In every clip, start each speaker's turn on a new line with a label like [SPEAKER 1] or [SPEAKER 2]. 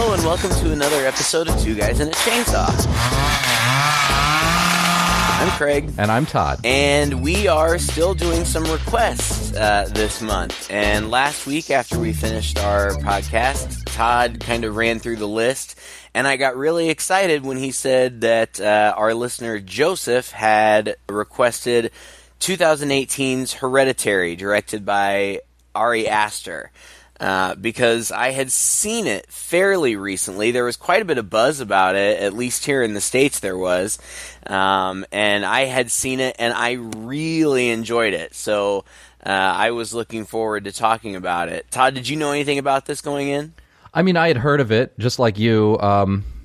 [SPEAKER 1] Hello and welcome to another episode of Two Guys and a Chainsaw. I'm Craig.
[SPEAKER 2] And I'm Todd.
[SPEAKER 1] And we are still doing some requests this month. And last week after we finished our podcast, Todd kind of ran through the list. And I got really excited when he said that our listener Joseph had requested 2018's Hereditary, directed by Ari Aster. Because I had seen it fairly recently. There was quite a bit of buzz about it, at least here in the States there was. And I had seen it, and I really enjoyed it. So I was looking forward to talking about it. Todd, did you know anything about this going in?
[SPEAKER 2] I mean, I had heard of it, just like you.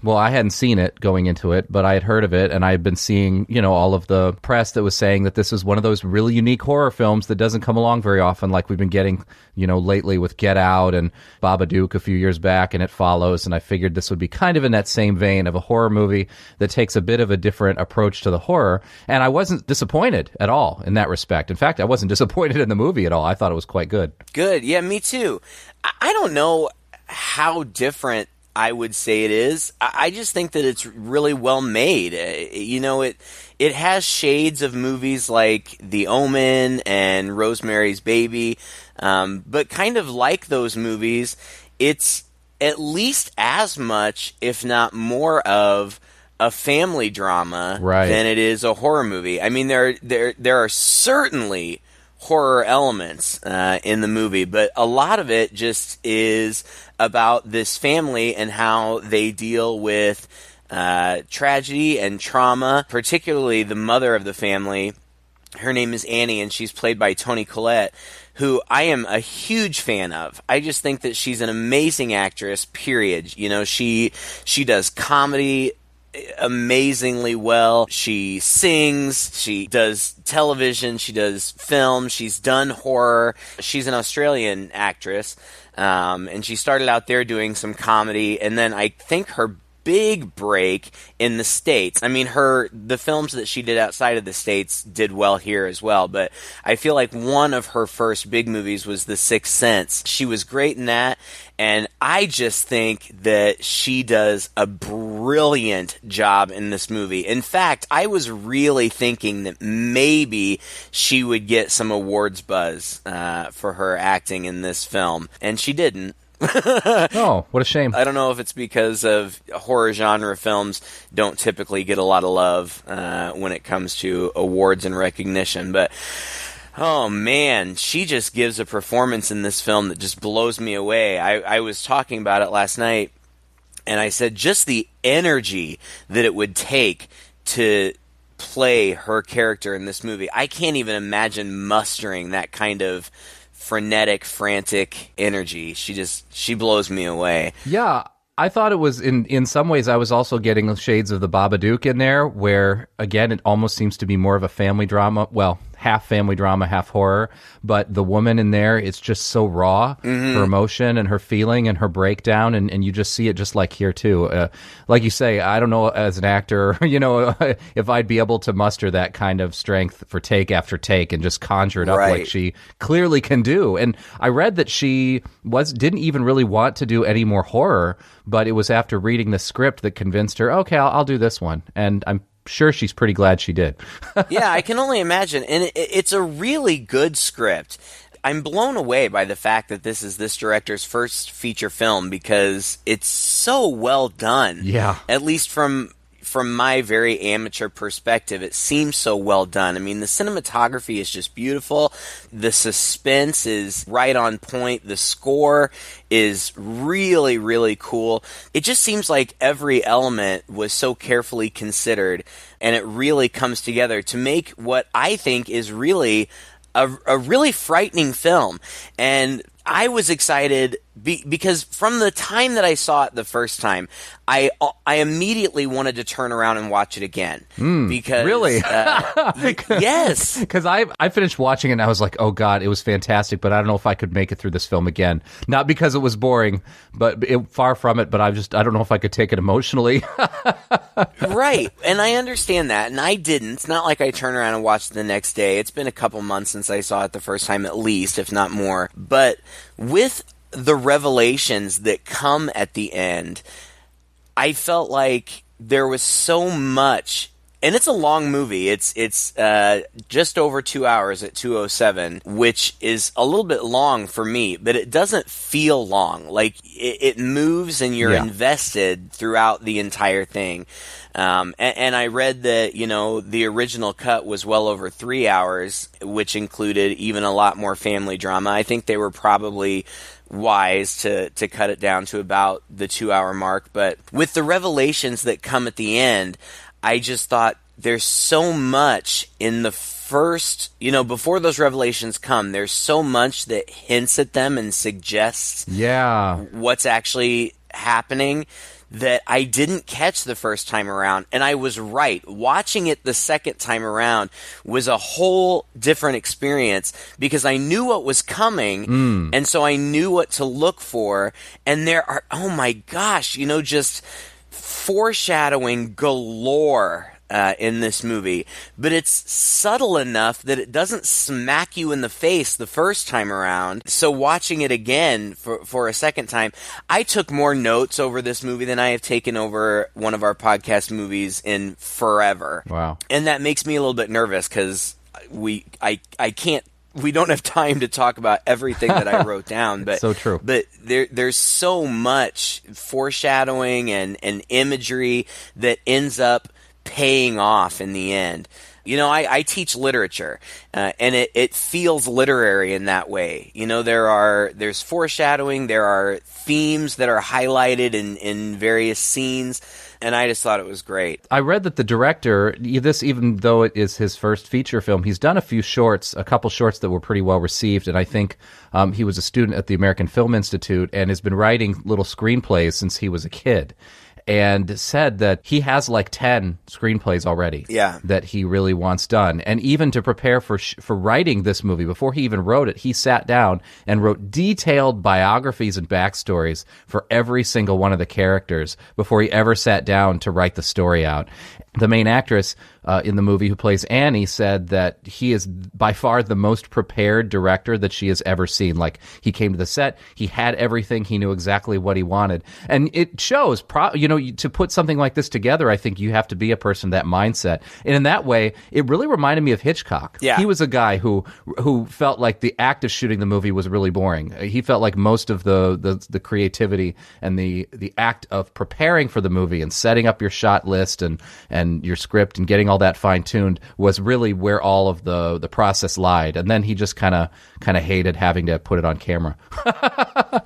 [SPEAKER 2] Well, I hadn't seen it going into it, but I had heard of it, and I had been seeing, all of the press that was saying that this is one of those really unique horror films that doesn't come along very often, like we've been getting, lately with Get Out and Babadook a few years back, and It Follows, and I figured this would be kind of in that same vein of a horror movie that takes a bit of a different approach to the horror, and I wasn't disappointed at all in that respect. In fact, I wasn't disappointed in the movie at all. I thought it was quite good.
[SPEAKER 1] Good. Yeah, me too. I don't know how different I would say it is. I just think that it's really well made. It has shades of movies like The Omen and Rosemary's Baby, but kind of like those movies, it's at least as much, if not more, of a family drama than it is a horror movie. I mean, there are certainly horror elements in the movie, but a lot of it just is about this family and how they deal with tragedy and trauma, particularly the mother of the family. Her name is Annie, and she's played by Toni Collette, who I am a huge fan of. I just think that she's an amazing actress, period. She does comedy amazingly well. She sings, she does television, she does film, she's done horror. She's an Australian actress, and she started out there doing some comedy, and then I think her big break in the States. I mean, the films that she did outside of the States did well here as well, but I feel like one of her first big movies was The Sixth Sense. She was great in that, and I just think that she does a brilliant job in this movie. In fact, I was really thinking that maybe she would get some awards buzz for her acting in this film, and she didn't.
[SPEAKER 2] Oh, what a shame.
[SPEAKER 1] I don't know if it's because of horror genre films don't typically get a lot of love when it comes to awards and recognition, but oh man, she just gives a performance in this film that just blows me away. I was talking about it last night, and I said just the energy that it would take to play her character in this movie. I can't even imagine mustering that kind of frenetic, frantic energy. She blows me away.
[SPEAKER 2] Yeah, I thought it was, in some ways, I was also getting shades of the Babadook in there, where, again, it almost seems to be more of a family drama. Well, half family drama, half horror. But the woman in there, it's just so raw, her emotion and her feeling and her breakdown, and you just see it just like here, too. Like you say, I don't know, as an actor, if I'd be able to muster that kind of strength for take after take and just conjure it up like she clearly can do. And I read that she didn't even really want to do any more horror, but it was after reading the script that convinced her, okay, I'll do this one. And I'm sure she's pretty glad she did.
[SPEAKER 1] Yeah, I can only imagine. And it's a really good script. I'm blown away by the fact that this is this director's first feature film because it's so well done.
[SPEAKER 2] Yeah.
[SPEAKER 1] At least from my very amateur perspective, it seems so well done. I mean, the cinematography is just beautiful. The suspense is right on point. The score is really, really cool. It just seems like every element was so carefully considered, and it really comes together to make what I think is really a really frightening film. And I was excited because from the time that I saw it the first time, I immediately wanted to turn around and watch it again. Because
[SPEAKER 2] really?
[SPEAKER 1] Yes.
[SPEAKER 2] Because I finished watching it and I was like, oh God, it was fantastic, but I don't know if I could make it through this film again. Not because it was boring, but far from it, but I don't know if I could take it emotionally.
[SPEAKER 1] Right. And I understand that, and I didn't. It's not like I turned around and watched it the next day. It's been a couple months since I saw it the first time at least, if not more. But with the revelations that come at the end, I felt like there was so much, and it's a long movie. It's just over 2 hours at 2:07, which is a little bit long for me, but it doesn't feel long. Like it moves, and you're invested throughout the entire thing. And I read that, the original cut was well over 3 hours, which included even a lot more family drama. I think they were probably wise to cut it down to about the 2 hour mark. But with the revelations that come at the end, I just thought there's so much in the first, before those revelations come, there's so much that hints at them and suggests what's actually happening that I didn't catch the first time around. And I was right. Watching it the second time around was a whole different experience because I knew what was coming. And so I knew what to look for. And there are, oh my gosh, just foreshadowing galore in this movie, but it's subtle enough that it doesn't smack you in the face the first time around. So watching it again for a second time, I took more notes over this movie than I have taken over one of our podcast movies in forever.
[SPEAKER 2] Wow.
[SPEAKER 1] And that makes me a little bit nervous because I can't. We don't have time to talk about everything that I wrote down, but
[SPEAKER 2] so true.
[SPEAKER 1] But there's so much foreshadowing and imagery that ends up paying off in the end. I teach literature, and it feels literary in that way. There's foreshadowing, there are themes that are highlighted in various scenes, and I just thought it was great.
[SPEAKER 2] I read that the director, even though it is his first feature film, he's done a couple shorts that were pretty well received, and I think he was a student at the American Film Institute and has been writing little screenplays since he was a kid. And said that he has like 10 screenplays already that he really wants done. And even to prepare for writing this movie, before he even wrote it, he sat down and wrote detailed biographies and backstories for every single one of the characters before he ever sat down to write the story out. The main actress in the movie who plays Annie said that he is by far the most prepared director that she has ever seen. Like, he came to the set, he had everything, he knew exactly what he wanted. And it shows, to put something like this together, I think you have to be a person that mindset. And in that way, it really reminded me of Hitchcock.
[SPEAKER 1] Yeah.
[SPEAKER 2] He was a guy who felt like the act of shooting the movie was really boring. He felt like most of the creativity and the act of preparing for the movie and setting up your shot list and your script and getting all that fine-tuned was really where all of the process lied. And then he just kind of hated having to put it on camera.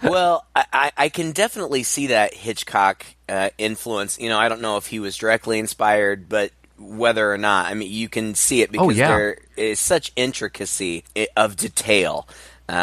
[SPEAKER 1] Well, I can definitely see that Hitchcock influence. I don't know if he was directly inspired, but whether or not, I mean, you can see it because there is such intricacy of detail,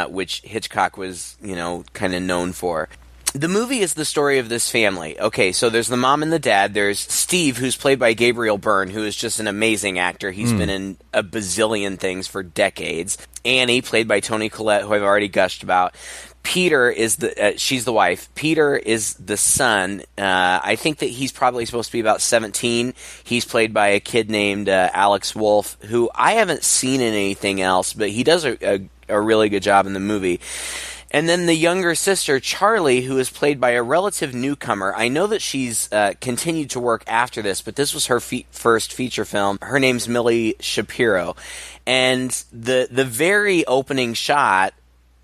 [SPEAKER 1] which Hitchcock was, kind of known for. The movie is the story of this family. Okay, so there's the mom and the dad. There's Steve, who's played by Gabriel Byrne, who is just an amazing actor. He's been in a bazillion things for decades. Annie, played by Toni Collette, who I've already gushed about. Peter is she's the wife. Peter is the son. I think that he's probably supposed to be about 17. He's played by a kid named Alex Wolff, who I haven't seen in anything else, but he does a really good job in the movie. And then the younger sister, Charlie, who is played by a relative newcomer. I know that she's continued to work after this, but this was her first feature film. Her name's Millie Shapiro. And the very opening shot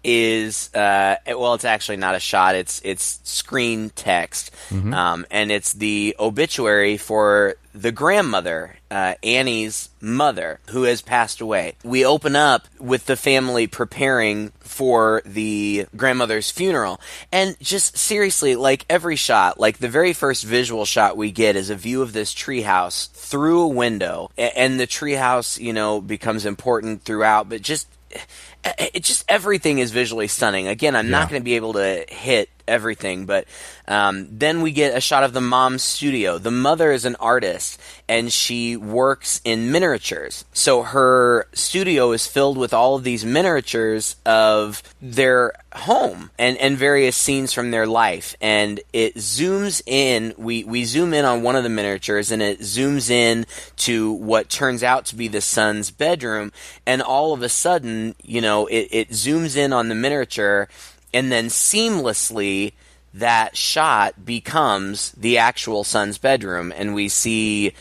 [SPEAKER 1] is, it's actually not a shot. It's screen text. And it's the obituary for the grandmother, Annie's mother, who has passed away. We open up with the family preparing for the grandmother's funeral. And just seriously, like every shot, like the very first visual shot we get is a view of this treehouse through a window. And the treehouse, becomes important throughout, but just everything is visually stunning. Again, I'm not going to be able to hit everything, but then we get a shot of the mom's studio. The mother is an artist, and she works in miniatures. So her studio is filled with all of these miniatures of their home and various scenes from their life. And it zooms in. We zoom in on one of the miniatures, and it zooms in to what turns out to be the son's bedroom. And all of a sudden, it zooms in on the miniature, and then seamlessly that shot becomes the actual son's bedroom, and we see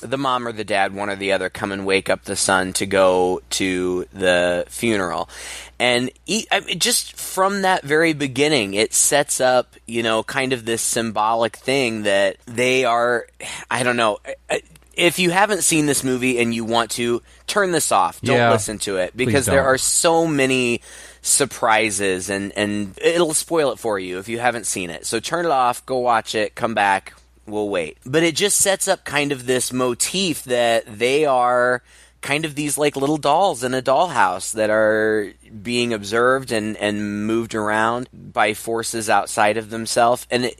[SPEAKER 1] the mom or the dad, one or the other, come and wake up the son to go to the funeral. And just from that very beginning, it sets up, kind of this symbolic thing that they are, I don't know. If you haven't seen this movie and you want to, turn this off. Don't listen to it, because there are so many surprises, and it'll spoil it for you if you haven't seen it. So turn it off, go watch it, come back, we'll wait. But it just sets up kind of this motif that they are kind of these like little dolls in a dollhouse that are being observed and moved around by forces outside of themselves, and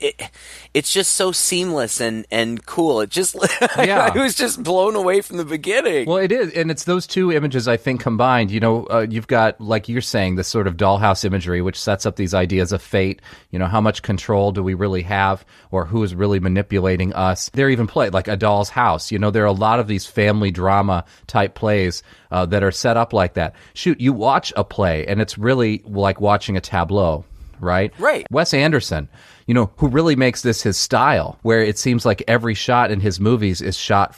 [SPEAKER 1] it's just so seamless and cool. It just I was just blown away from the beginning.
[SPEAKER 2] Well, it is, and it's those two images I think combined. You've got, like you're saying, this sort of dollhouse imagery, which sets up these ideas of fate. How much control do we really have, or who is really manipulating us? They're even played like A Doll's House. There are a lot of these family drama type plays that are set up like that. Shoot, you watch a play, and it's really like watching a tableau, right?
[SPEAKER 1] Right.
[SPEAKER 2] Wes Anderson, who really makes this his style, where it seems like every shot in his movies is shot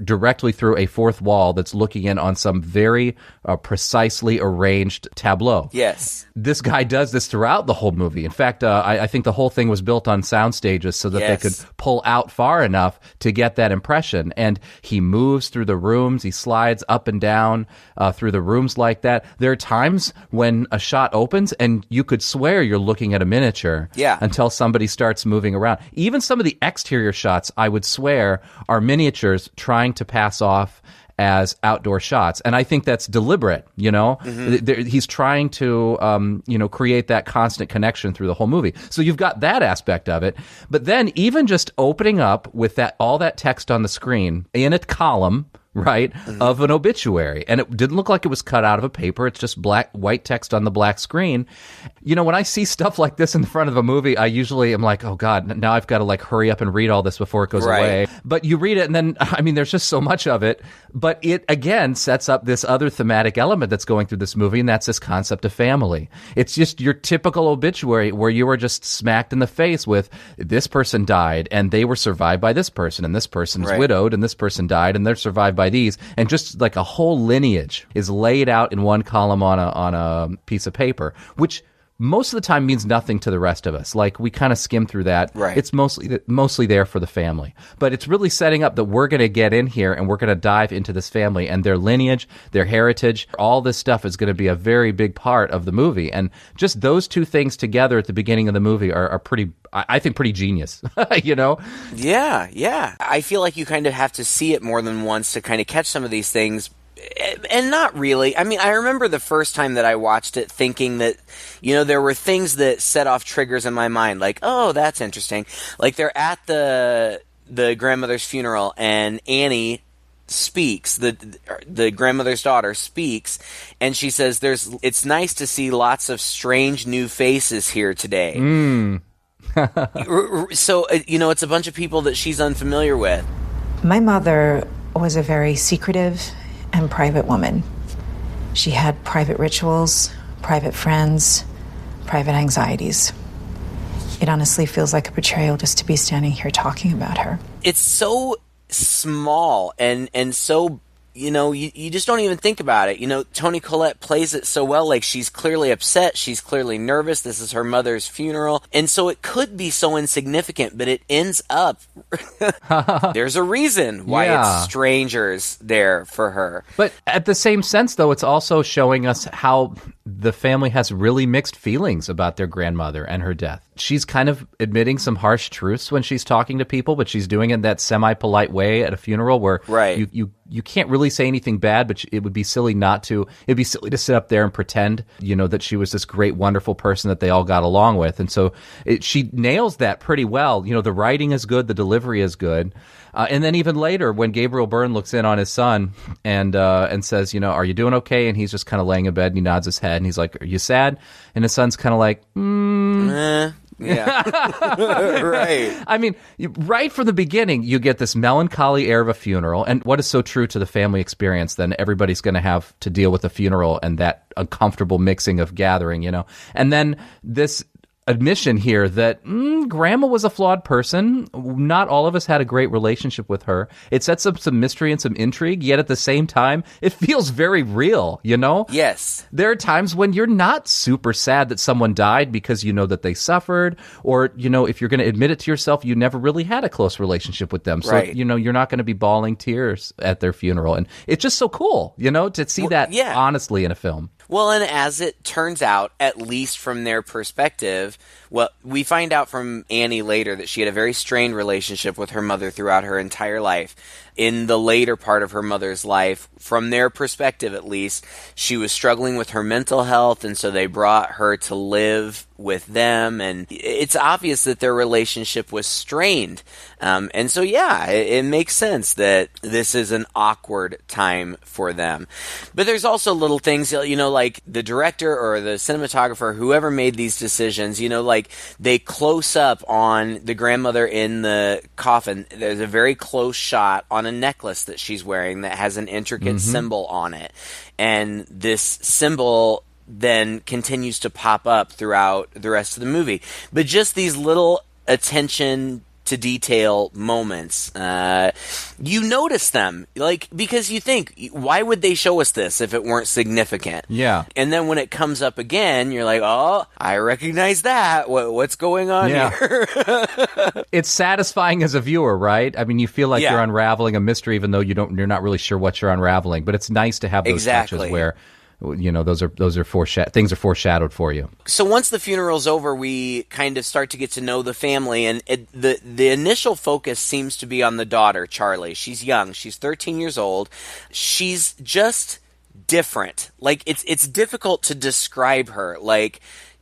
[SPEAKER 2] directly through a fourth wall that's looking in on some very precisely arranged tableau.
[SPEAKER 1] Yes.
[SPEAKER 2] This guy does this throughout the whole movie. In fact, I think the whole thing was built on sound stages so that they could pull out far enough to get that impression. And he moves through the rooms. He slides up and down through the rooms like that. There are times when a shot opens and you could swear you're looking at a miniature until somebody starts moving around. Even some of the exterior shots, I would swear, are miniatures trying to pass off as outdoor shots, and I think that's deliberate. He's trying to create that constant connection through the whole movie. So you've got that aspect of it, but then even just opening up with all that text on the screen in a column, right, of an obituary, and it didn't look like it was cut out of a paper. It's just white text on the black screen. When I see stuff like this in the front of a movie, I usually am like, oh God, now I've got to hurry up and read all this before it goes away. But you read it, and then, there's just so much of it, but it again sets up this other thematic element that's going through this movie, and that's this concept of family. It's just your typical obituary where you are just smacked in the face with, this person died, and they were survived by this person, and this person's widowed, and this person died, and they're survived by these, and just like a whole lineage is laid out in one column on a piece of paper, which most of the time means nothing to the rest of us. Like, we kind of skim through that.
[SPEAKER 1] Right.
[SPEAKER 2] It's mostly there for the family. But it's really setting up that we're going to get in here and we're going to dive into this family and their lineage, their heritage. All this stuff is going to be a very big part of the movie. And just those two things together at the beginning of the movie are pretty, I think, pretty genius.
[SPEAKER 1] Yeah. I feel like you kind of have to see it more than once to kind of catch some of these things. And not really. I remember the first time that I watched it thinking that, there were things that set off triggers in my mind, like, oh, that's interesting. Like, they're at the grandmother's funeral, and Annie speaks, the grandmother's daughter speaks, and she says, it's nice to see lots of strange new faces here today. So, it's a bunch of people that she's unfamiliar with.
[SPEAKER 3] My mother was a very secretive and private woman. She had private rituals, private friends, private anxieties. It honestly feels like a betrayal just to be standing here talking about her.
[SPEAKER 1] It's so small and so, you just don't even think about it. Toni Collette plays it so well. Like, she's clearly upset. She's clearly nervous. This is her mother's funeral. And so it could be so insignificant, but it ends up, there's a reason why it's strangers there for her.
[SPEAKER 2] But at the same sense, though, it's also showing us how the family has really mixed feelings about their grandmother and her death. She's kind of admitting some harsh truths when she's talking to people, but she's doing it in that semi-polite way at a funeral where you can't really say anything bad, but it would be silly it'd be silly to sit up there and pretend, that she was this great, wonderful person that they all got along with. And so she nails that pretty well. The writing is good, the delivery is good. And then even later, when Gabriel Byrne looks in on his son and says, are you doing okay? And he's just kind of laying in bed and he nods his head and he's like, are you sad? And his son's kind of like,
[SPEAKER 1] Yeah. Right.
[SPEAKER 2] I mean, right from the beginning, you get this melancholy air of a funeral. And what is so true to the family experience, then everybody's going to have to deal with a funeral and that uncomfortable mixing of gathering, And then this admission here that grandma was a flawed person. Not all of us had a great relationship with her. It sets up some mystery and some intrigue, yet at the same time, it feels very real,
[SPEAKER 1] Yes.
[SPEAKER 2] There are times when you're not super sad that someone died because you know that they suffered, or, if you're going to admit it to yourself, you never really had a close relationship with them. So,
[SPEAKER 1] Right.
[SPEAKER 2] you're not going to be bawling tears at their funeral. And it's just so cool, to see that honestly in a film.
[SPEAKER 1] Well, and as it turns out, at least from their perspective, well, we find out from Annie later that she had a very strained relationship with her mother throughout her entire life. In the later part of her mother's life, from their perspective at least, she was struggling with her mental health, and so they brought her to live with them, and it's obvious that their relationship was strained. And so, it makes sense that this is an awkward time for them. But there's also little things, like the director or the cinematographer, whoever made these decisions, like they close up on the grandmother in the coffin. There's a very close shot on a necklace that she's wearing that has an intricate symbol on it. And this symbol then continues to pop up throughout the rest of the movie. But just these little attention to detail moments, you notice them, because you think, why would they show us this if it weren't significant?
[SPEAKER 2] Yeah.
[SPEAKER 1] And then when it comes up again, you're like, oh, I recognize that. What's going on here?
[SPEAKER 2] It's satisfying as a viewer, right? I mean, you feel like you're unraveling a mystery, even though you're not really sure what you're unraveling. But it's nice to have those touches where, those are things are foreshadowed for you.
[SPEAKER 1] So once the funeral's over, we kind of start to get to know the family, and the initial focus seems to be on the daughter, Charlie. She's young. She's 13 years old. She's just different. It's difficult to describe her.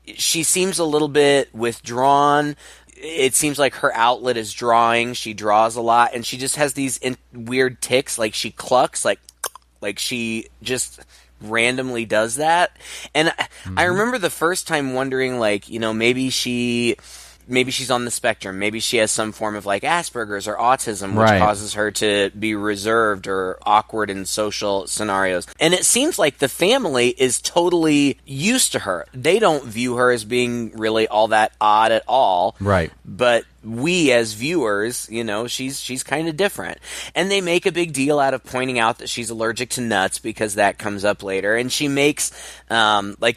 [SPEAKER 1] She seems a little bit withdrawn. It seems like her outlet is drawing. She draws a lot, and she just has these weird tics. She clucks, like she just randomly does that. And I remember the first time wondering, maybe she's on the spectrum. Maybe she has some form of Asperger's or autism, which causes her to be reserved or awkward in social scenarios. And it seems like the family is totally used to her. They don't view her as being really all that odd at all.
[SPEAKER 2] Right.
[SPEAKER 1] But we as viewers, she's kind of different. And they make a big deal out of pointing out that she's allergic to nuts, because that comes up later. And she makes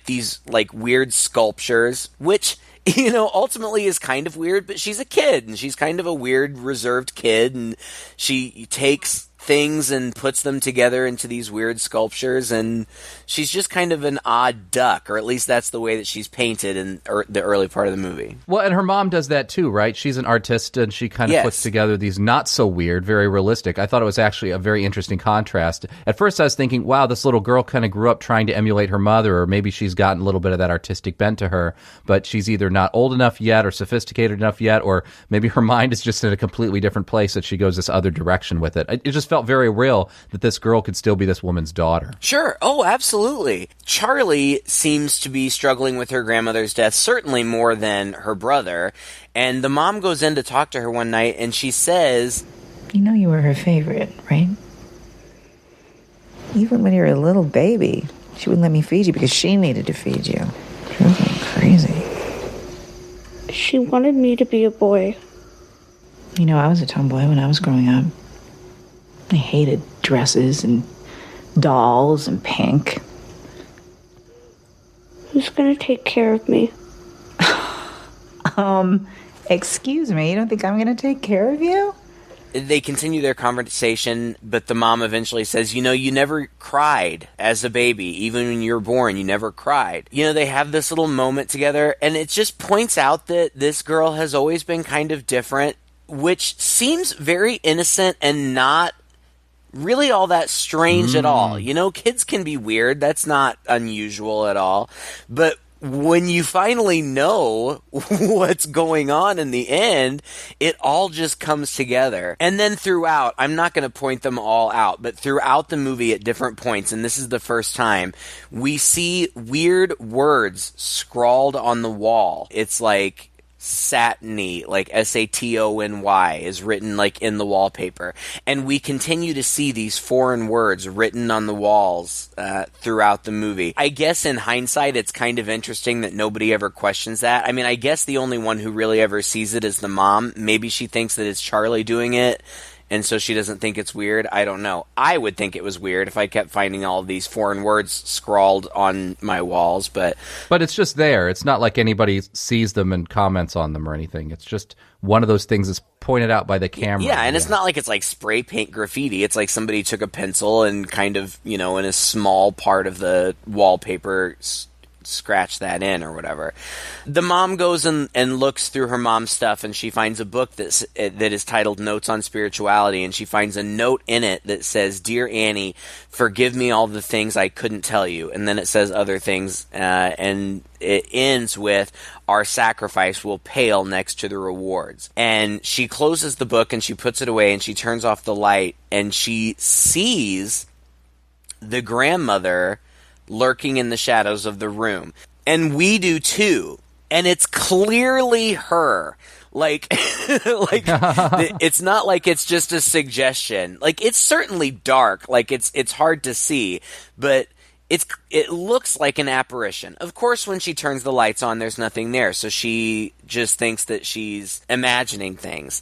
[SPEAKER 1] these weird sculptures, which ultimately is kind of weird, but she's a kid, and she's kind of a weird, reserved kid, and she takes things and puts them together into these weird sculptures, and she's just kind of an odd duck, or at least that's the way that she's painted in the early part of the movie.
[SPEAKER 2] Well, and her mom does that too, right? She's an artist, and she kind of puts together these not so weird, very realistic. I thought it was actually a very interesting contrast. At first I was thinking, wow, this little girl kind of grew up trying to emulate her mother, or maybe she's gotten a little bit of that artistic bent to her, but she's either not old enough yet or sophisticated enough yet, or maybe her mind is just in a completely different place that she goes this other direction with it. It just felt very real that this girl could still be this woman's daughter.
[SPEAKER 1] Sure. Oh, absolutely. Charlie seems to be struggling with her grandmother's death, certainly more than her brother. And the mom goes in to talk to her one night, and she says,
[SPEAKER 3] You know you were her favorite, right? Even when you were a little baby, she wouldn't let me feed you because she needed to feed you. She was like crazy.
[SPEAKER 4] She wanted me to be a boy.
[SPEAKER 3] I was a tomboy when I was growing up. I hated dresses and dolls and pink.
[SPEAKER 4] Who's gonna take care of me?
[SPEAKER 3] Excuse me, you don't think I'm gonna take care of you?
[SPEAKER 1] They continue their conversation, but the mom eventually says, you never cried as a baby. Even when you were born, you never cried. They have this little moment together, and it just points out that this girl has always been kind of different, which seems very innocent and not really all that strange at all. Kids can be weird. That's not unusual at all. But when you finally know what's going on in the end, it all just comes together. And then throughout, I'm not going to point them all out, but throughout the movie at different points, and this is the first time, we see weird words scrawled on the wall. It's like satiny, like Satony, is written like in the wallpaper. And we continue to see these foreign words written on the walls throughout the movie. I guess in hindsight, it's kind of interesting that nobody ever questions that. I mean, I guess the only one who really ever sees it is the mom. Maybe she thinks that it's Charlie doing it, and so she doesn't think it's weird. I don't know. I would think it was weird if I kept finding all of these foreign words scrawled on my walls, but
[SPEAKER 2] it's just there. It's not like anybody sees them and comments on them or anything. It's just one of those things that's pointed out by the camera.
[SPEAKER 1] Yeah, and it's not like it's like spray paint graffiti. It's like somebody took a pencil and kind of, in a small part of the wallpaper scratch that in or whatever. The mom goes and looks through her mom's stuff, and she finds a book that is titled Notes on Spirituality, and she finds a note in it that says, "Dear Annie, forgive me all the things I couldn't tell you." And then it says other things, and it ends with, "Our sacrifice will pale next to the rewards." And she closes the book and she puts it away and she turns off the light and she sees the grandmother lurking in the shadows of the room. And we do too. And it's clearly her. Like, it's not like it's just a suggestion. Like, it's certainly dark. Like, it's hard to see. But it looks like an apparition. Of course, when she turns the lights on, there's nothing there. So she just thinks that she's imagining things.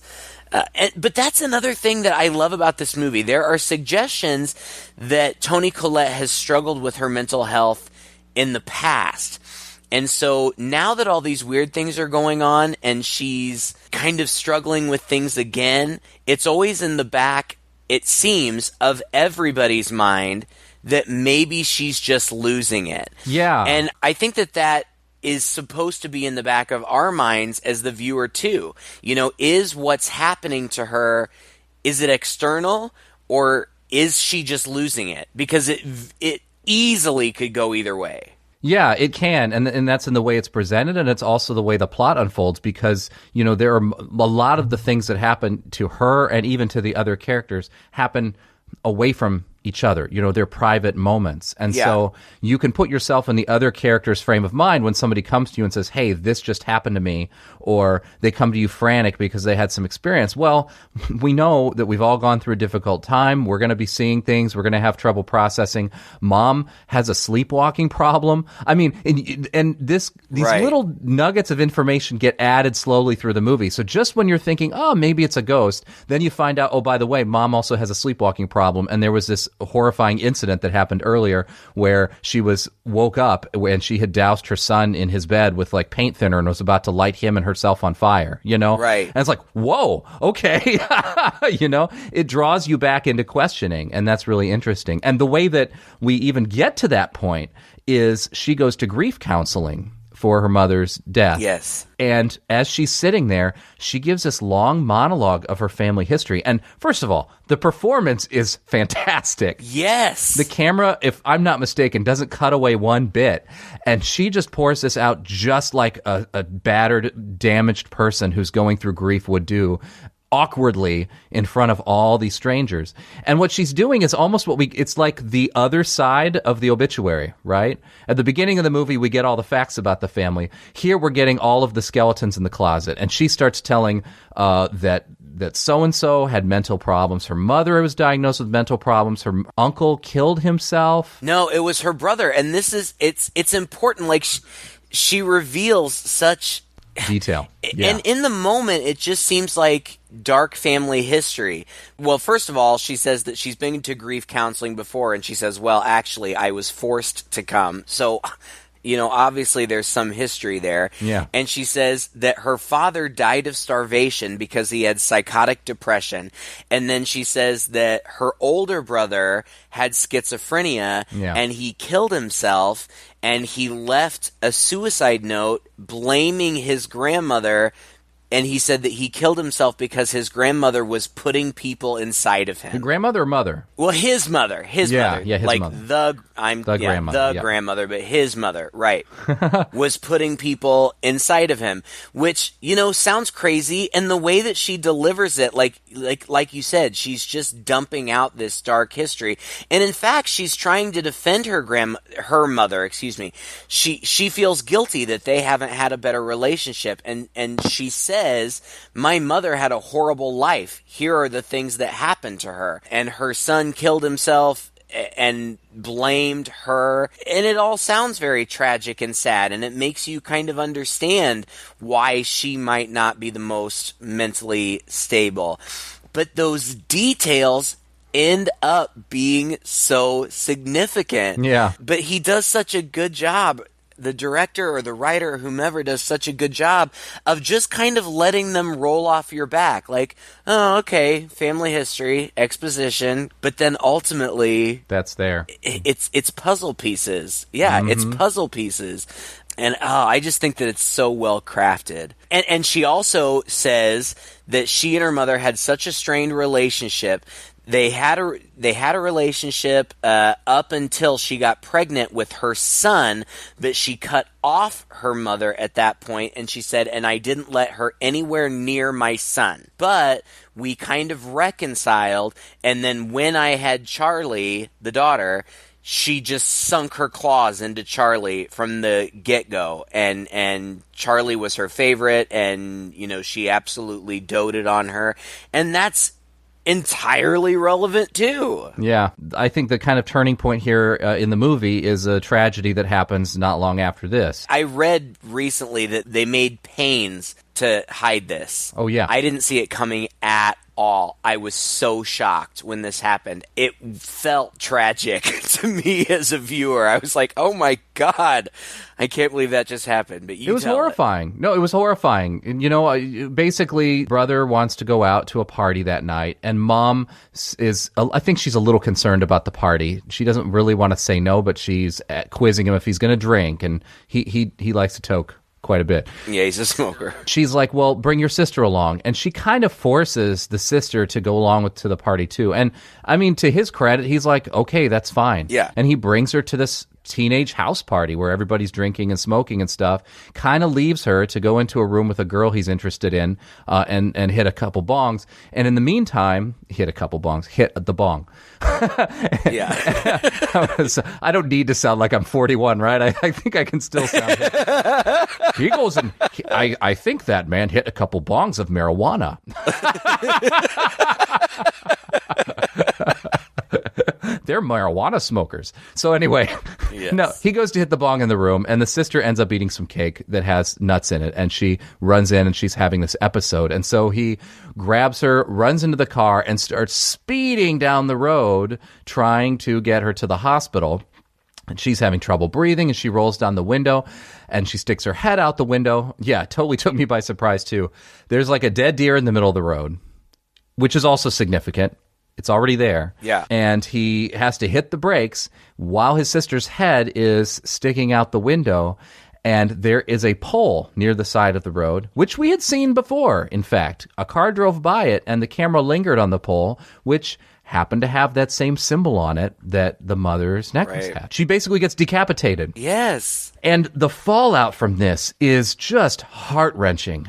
[SPEAKER 1] But that's another thing that I love about this movie. There are suggestions that Toni Collette has struggled with her mental health in the past. And so now that all these weird things are going on and she's kind of struggling with things again, it's always in the back, it seems, of everybody's mind that maybe she's just losing it.
[SPEAKER 2] Yeah.
[SPEAKER 1] And I think that is supposed to be in the back of our minds as the viewer too. Is what's happening to her, is it external or is she just losing it? Because it easily could go either way.
[SPEAKER 2] Yeah, it can, and that's in the way it's presented, and it's also the way the plot unfolds, because, there are a lot of the things that happen to her and even to the other characters happen away from each other. They're private moments. And so you can put yourself in the other character's frame of mind when somebody comes to you and says, "Hey, this just happened to me," or they come to you frantic because they had some experience. Well, we know that we've all gone through a difficult time. We're going to be seeing things. We're going to have trouble processing. Mom has a sleepwalking problem. I mean, and these little nuggets of information get added slowly through the movie. So just when you're thinking, oh, maybe it's a ghost, then you find out, oh, by the way, Mom also has a sleepwalking problem. And there was this horrifying incident that happened earlier where she woke up and she had doused her son in his bed with like paint thinner and was about to light him and herself on fire,
[SPEAKER 1] Right.
[SPEAKER 2] And it's like, whoa, okay. It draws you back into questioning, and that's really interesting. And the way that we even get to that point is she goes to grief counseling for her mother's death.
[SPEAKER 1] Yes.
[SPEAKER 2] And as she's sitting there, she gives this long monologue of her family history. And first of all, the performance is fantastic.
[SPEAKER 1] Yes.
[SPEAKER 2] The camera, if I'm not mistaken, doesn't cut away one bit. And she just pours this out just like a battered, damaged person who's going through grief would do, awkwardly in front of all these strangers. And what she's doing is almost it's like the other side of the obituary, right? At the beginning of the movie, we get all the facts about the family. Here, we're getting all of the skeletons in the closet. And she starts telling that so-and-so had mental problems. Her mother was diagnosed with mental problems. Her uncle killed himself.
[SPEAKER 1] No, it was her brother. And it's important. Like, she reveals such
[SPEAKER 2] detail. Yeah.
[SPEAKER 1] And in the moment, it just seems like dark family history. Well, first of all, she says that she's been to grief counseling before, and she says, well, actually, I was forced to come. So, obviously there's some history there.
[SPEAKER 2] Yeah.
[SPEAKER 1] And she says that her father died of starvation because he had psychotic depression. And then she says that her older brother had schizophrenia, and he killed himself, and he left a suicide note blaming his grandmother and he said that he killed himself because his grandmother was putting people inside of him.
[SPEAKER 2] Grandmother or mother?
[SPEAKER 1] Well, his mother. His
[SPEAKER 2] Yeah,
[SPEAKER 1] mother.
[SPEAKER 2] yeah, his
[SPEAKER 1] like
[SPEAKER 2] mother. Grandmother, yeah.
[SPEAKER 1] grandmother, but his mother, right, was putting people inside of him, which, sounds crazy. And the way that she delivers it, like you said, she's just dumping out this dark history. And in fact, she's trying to defend her mother, She feels guilty that they haven't had a better relationship. And she says, my mother had a horrible life. Here are the things that happened to her. And her son killed himself and blamed her. And it all sounds very tragic and sad. And it makes you kind of understand why she might not be the most mentally stable. But those details end up being so significant.
[SPEAKER 2] Yeah.
[SPEAKER 1] But he does such a good job. The director or the writer or whomever does such a good job of just kind of letting them roll off your back. Like, oh, okay, family history, exposition, but then ultimately
[SPEAKER 2] that's there.
[SPEAKER 1] It's puzzle pieces. Yeah, it's puzzle pieces. And I just think that it's so well crafted. And she also says that she and her mother had such a strained relationship. They had a relationship up until she got pregnant with her son, but she cut off her mother at that point, and she said, and I didn't let her anywhere near my son. But we kind of reconciled, and then when I had Charlie, the daughter, she just sunk her claws into Charlie from the get-go, and Charlie was her favorite, and, she absolutely doted on her, and that's entirely relevant too.
[SPEAKER 2] Yeah, I think the kind of turning point here in the movie is a tragedy that happens not long after this.
[SPEAKER 1] I read recently that they made pains to hide this.
[SPEAKER 2] Oh, yeah.
[SPEAKER 1] I didn't see it coming at all. I was so shocked when this happened. It felt tragic to me as a viewer. I was like, oh my God, I can't believe that just happened. But
[SPEAKER 2] it was horrifying. No, it was horrifying. And, basically, brother wants to go out to a party that night, and mom I think she's a little concerned about the party. She doesn't really want to say no, but she's quizzing him if he's going to drink, and he likes to toke quite a bit.
[SPEAKER 1] Yeah, he's a smoker.
[SPEAKER 2] She's like, well, bring your sister along. And she kind of forces the sister to go along to the party too. And I mean, to his credit, he's like, okay, that's fine.
[SPEAKER 1] Yeah.
[SPEAKER 2] And he brings her to this teenage house party where everybody's drinking and smoking and stuff, kind of leaves her to go into a room with a girl he's interested in and hit a couple bongs. And in the meantime, hit the bong.
[SPEAKER 1] Yeah.
[SPEAKER 2] I don't need to sound like I'm 41, right? I think I can still sound it. He goes and I think that man hit a couple bongs of marijuana. They're marijuana smokers. So anyway,
[SPEAKER 1] yes.
[SPEAKER 2] No, he goes to hit the bong in the room, and the sister ends up eating some cake that has nuts in it, and she runs in, and she's having this episode. And so he grabs her, runs into the car, and starts speeding down the road, trying to get her to the hospital. And she's having trouble breathing, and she rolls down the window, and she sticks her head out the window. Yeah, totally took me by surprise, too. There's like a dead deer in the middle of the road, which is also significant. It's already there.
[SPEAKER 1] Yeah.
[SPEAKER 2] And he has to hit the brakes while his sister's head is sticking out the window. And there is a pole near the side of the road, which we had seen before, in fact. A car drove by it, and the camera lingered on the pole, which happened to have that same symbol on it that the mother's necklace had. She basically gets decapitated.
[SPEAKER 1] Yes.
[SPEAKER 2] And the fallout from this is just heart-wrenching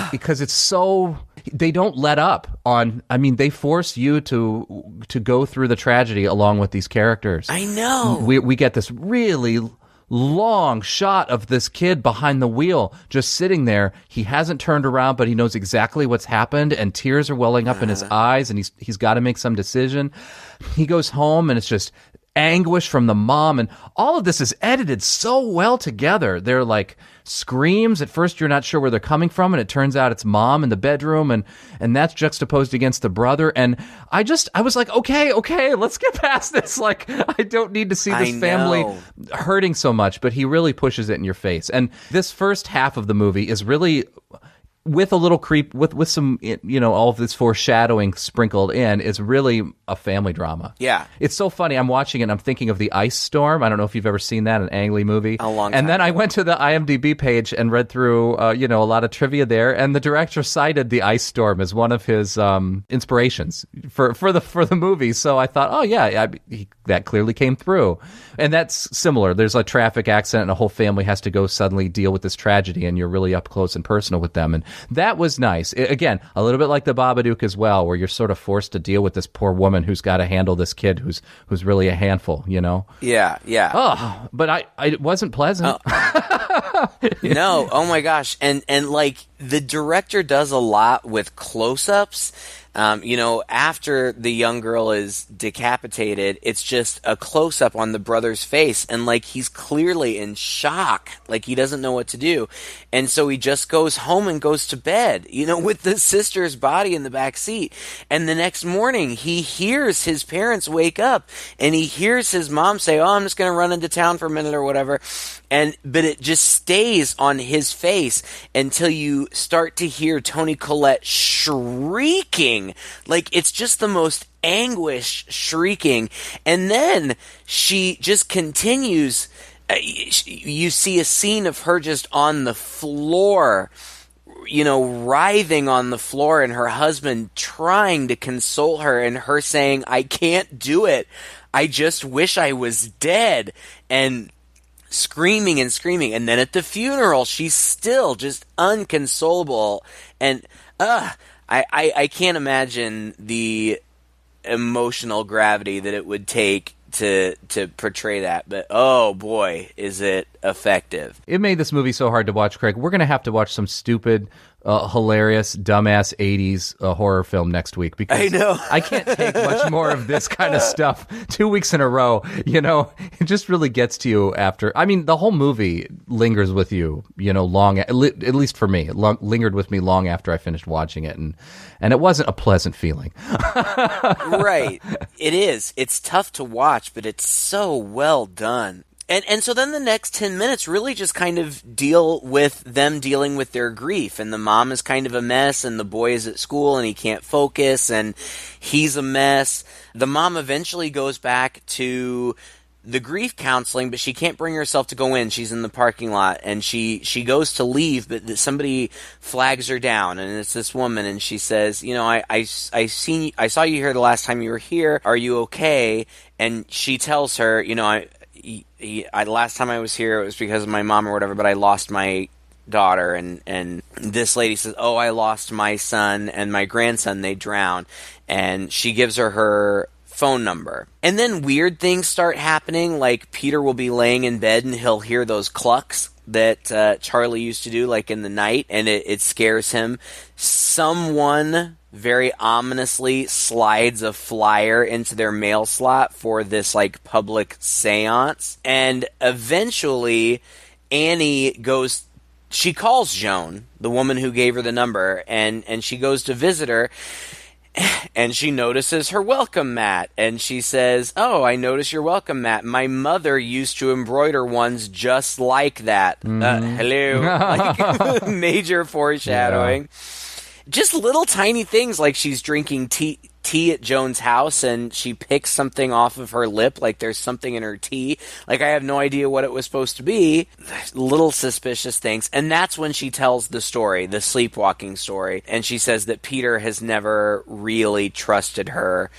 [SPEAKER 2] because it's so... They don't let up on... I mean, they force you to go through the tragedy along with these characters.
[SPEAKER 1] I know.
[SPEAKER 2] We get this really long shot of this kid behind the wheel just sitting there. He hasn't turned around, but he knows exactly what's happened, and tears are welling up in his eyes, and he's got to make some decision. He goes home, and it's just anguish from the mom, and all of this is edited so well together. They're like screams. At first you're not sure where they're coming from, and it turns out it's mom in the bedroom, and that's juxtaposed against the brother. And I was like, okay, let's get past this. Like, I don't need to see this family hurting so much, but he really pushes it in your face. And this first half of the movie is really... with a little creep, with some, all of this foreshadowing sprinkled in, is really a family drama.
[SPEAKER 1] Yeah.
[SPEAKER 2] It's so funny. I'm watching it and I'm thinking of The Ice Storm. I don't know if you've ever seen that, an Ang Lee movie.
[SPEAKER 1] A long time
[SPEAKER 2] And then I
[SPEAKER 1] ago.
[SPEAKER 2] went to the IMDb page and read through, a lot of trivia there, and the director cited The Ice Storm as one of his inspirations for the movie. So I thought, oh yeah, that clearly came through. And that's similar. There's a traffic accident and a whole family has to go suddenly deal with this tragedy, and you're really up close and personal with them. And that was nice. Again, a little bit like the Babadook as well, where you're sort of forced to deal with this poor woman who's got to handle this kid who's really a handful,
[SPEAKER 1] Yeah.
[SPEAKER 2] Oh, but it wasn't pleasant.
[SPEAKER 1] No, oh my gosh. And like the director does a lot with close-ups. After the young girl is decapitated, it's just a close-up on the brother's face, and like he's clearly in shock, like he doesn't know what to do, and so he just goes home and goes to bed, with the sister's body in the back seat. And the next morning, he hears his parents wake up, and he hears his mom say, "Oh, I'm just going to run into town for a minute," or whatever. But it just stays on his face until you start to hear Toni Collette shrieking. Like, it's just the most anguished shrieking. And then she just continues. You see a scene of her just on the floor, writhing on the floor, and her husband trying to console her, and her saying, "I can't do it. I just wish I was dead." And screaming and screaming. And then at the funeral, she's still just unconsolable. And I can't imagine the emotional gravity that it would take to portray that. But oh boy, is it effective.
[SPEAKER 2] It made this movie so hard to watch, Craig. We're going to have to watch some stupid, hilarious, dumbass 80s horror film next week, because
[SPEAKER 1] I know.
[SPEAKER 2] I can't take much more of this kind of stuff 2 weeks in a row. It just really gets to you after. I mean, the whole movie lingers with you, long, at least for me. It lingered with me long after I finished watching it, and it wasn't a pleasant feeling.
[SPEAKER 1] Right. It is. It's tough to watch, but it's so well done. And so then the next 10 minutes really just kind of deal with them dealing with their grief. And the mom is kind of a mess, and the boy is at school and he can't focus, and he's a mess. The mom eventually goes back to the grief counseling, but she can't bring herself to go in. She's in the parking lot, and she goes to leave, but somebody flags her down, and it's this woman, and she says, I saw you here the last time you were here. Are you okay? And she tells her, last time I was here, it was because of my mom or whatever, but I lost my daughter. And this lady says, "Oh, I lost my son and my grandson. They drowned." And she gives her phone number. And then weird things start happening, like Peter will be laying in bed and he'll hear those clucks that Charlie used to do, like in the night, and it scares him. Someone very ominously slides a flyer into their mail slot for this like public seance, and eventually Annie she calls Joan, the woman who gave her the number, and she goes to visit her, and she notices her welcome mat, and she says, "Oh, I notice your welcome mat. My mother used to embroider ones just like that." Hello. Like, major foreshadowing. Yeah. Just little tiny things, like she's drinking tea at Joan's house, and she picks something off of her lip, like there's something in her tea. Like, I have no idea what it was supposed to be. Little suspicious things. And that's when she tells the story, the sleepwalking story. And she says that Peter has never really trusted her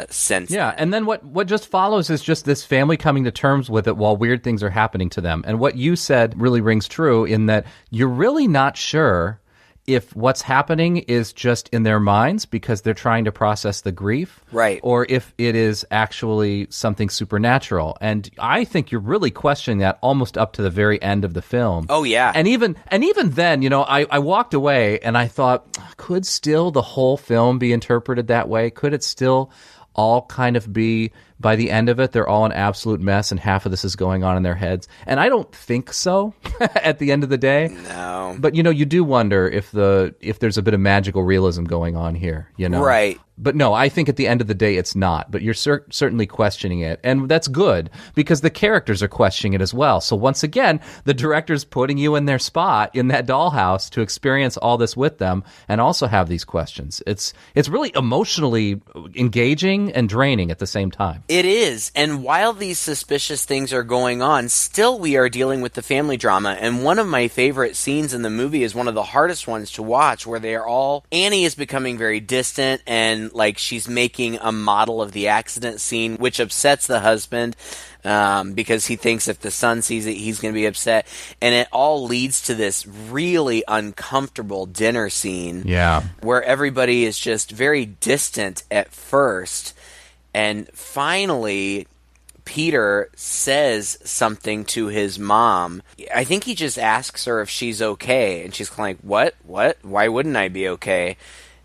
[SPEAKER 1] since.
[SPEAKER 2] Yeah, and then what just follows is just this family coming to terms with it while weird things are happening to them. And what you said really rings true, in that you're really not sure if what's happening is just in their minds because they're trying to process the grief,
[SPEAKER 1] right,
[SPEAKER 2] or if it is actually something supernatural. And I think you're really questioning that almost up to the very end of the film.
[SPEAKER 1] Oh, yeah.
[SPEAKER 2] And even then, I walked away and I thought, could still the whole film be interpreted that way? Could it still all kind of be by the end of it, they're all an absolute mess and half of this is going on in their heads. And I don't think so at the end of the day.
[SPEAKER 1] No.
[SPEAKER 2] But, you do wonder if there's a bit of magical realism going on here,
[SPEAKER 1] Right.
[SPEAKER 2] But no, I think at the end of the day, it's not. But you're certainly questioning it. And that's good because the characters are questioning it as well. So once again, the director's putting you in their spot in that dollhouse to experience all this with them and also have these questions. It's really emotionally engaging and draining at the same time.
[SPEAKER 1] It is. And while these suspicious things are going on, still we are dealing with the family drama. And one of my favorite scenes in the movie is one of the hardest ones to watch, where Annie is becoming very distant and like she's making a model of the accident scene, which upsets the husband because he thinks if the son sees it, he's going to be upset. And it all leads to this really uncomfortable dinner scene where everybody is just very distant at first. And finally, Peter says something to his mom. I think he just asks her if she's okay. And she's kind of like, what? Why wouldn't I be okay?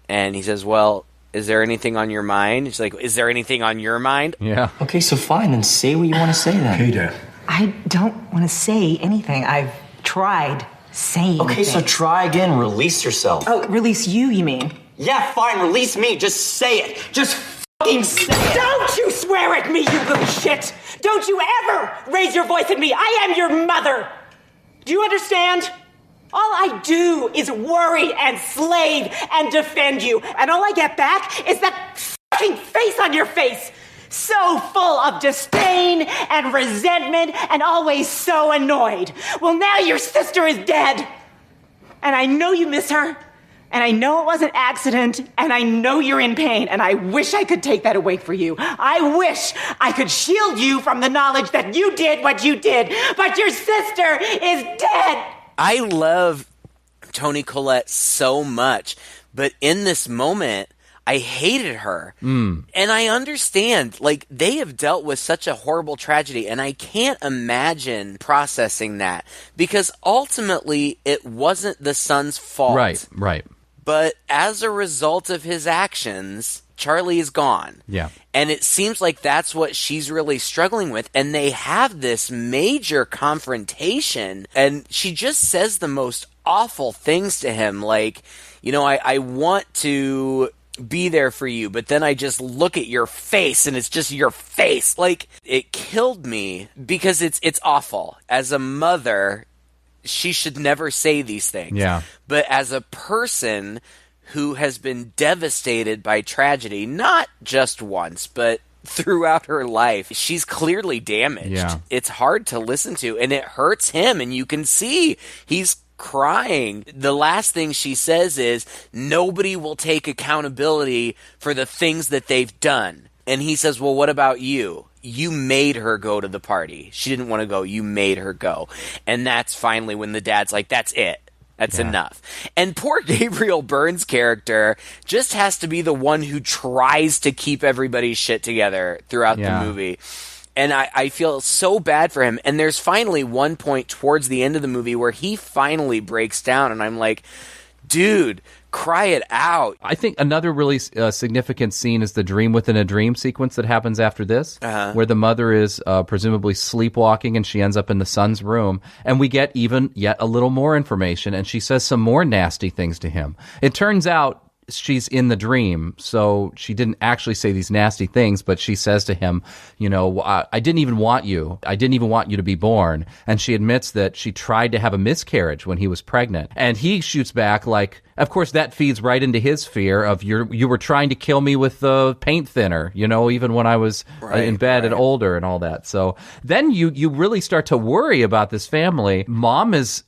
[SPEAKER 1] And he says, well, is there anything on your mind? She's like, is there anything on your mind?
[SPEAKER 2] Yeah.
[SPEAKER 5] Okay, so fine, then say what you want to say then.
[SPEAKER 6] Peter.
[SPEAKER 7] I don't want to say anything. I've tried saying
[SPEAKER 5] Okay, so
[SPEAKER 7] things.
[SPEAKER 5] try again. Release yourself.
[SPEAKER 7] Oh, release you mean?
[SPEAKER 5] Yeah, fine. Release me. Just say it. Just fucking say it.
[SPEAKER 7] Don't you swear at me, you little shit! Don't you ever raise your voice at me! I am your mother! Do you understand? All I do is worry and slave and defend you, and all I get back is that fucking face on your face! So full of disdain and resentment and always so annoyed. Well, now your sister is dead. And I know you miss her. And I know it was an accident, and I know you're in pain, and I wish I could take that away for you. I wish I could shield you from the knowledge that you did what you did, but your sister is dead.
[SPEAKER 1] I love Toni Collette so much, but in this moment, I hated her. And I understand, like, they have dealt with such a horrible tragedy, and I can't imagine processing that, because ultimately, it wasn't the son's fault.
[SPEAKER 2] Right.
[SPEAKER 1] But as a result of his actions, Charlie is gone.
[SPEAKER 2] Yeah.
[SPEAKER 1] And it seems like that's what she's really struggling with. And they have this major confrontation. And she just says the most awful things to him. Like, I want to be there for you, but then I just look at your face and it's just your face. Like, it killed me because it's awful. As a mother, she should never say these things.
[SPEAKER 2] Yeah.
[SPEAKER 1] But as a person who has been devastated by tragedy, not just once, but throughout her life, she's clearly damaged.
[SPEAKER 2] Yeah.
[SPEAKER 1] It's hard to listen to, and it hurts him, and you can see he's crying. The last thing she says is, nobody will take accountability for the things that they've done. And he says, well, what about you? You made her go to the party. She didn't want to go. You made her go. And that's finally when the dad's like, that's it. That's enough. And poor Gabriel Byrne's character just has to be the one who tries to keep everybody's shit together throughout the movie. And I feel so bad for him. And there's finally one point towards the end of the movie where he finally breaks down. And I'm like, dude, cry it out.
[SPEAKER 2] I think another really significant scene is the dream within a dream sequence that happens after this, where the mother is presumably sleepwalking and she ends up in the son's room, and we get yet a little more information, and she says some more nasty things to him. It turns out she's in the dream, so she didn't actually say these nasty things, but she says to him, I didn't even want you. I didn't even want you to be born. And she admits that she tried to have a miscarriage when he was pregnant. And he shoots back like, of course, that feeds right into his fear of you were trying to kill me with the paint thinner, even when I was in bed and older and all that. So then you really start to worry about this family. Mom is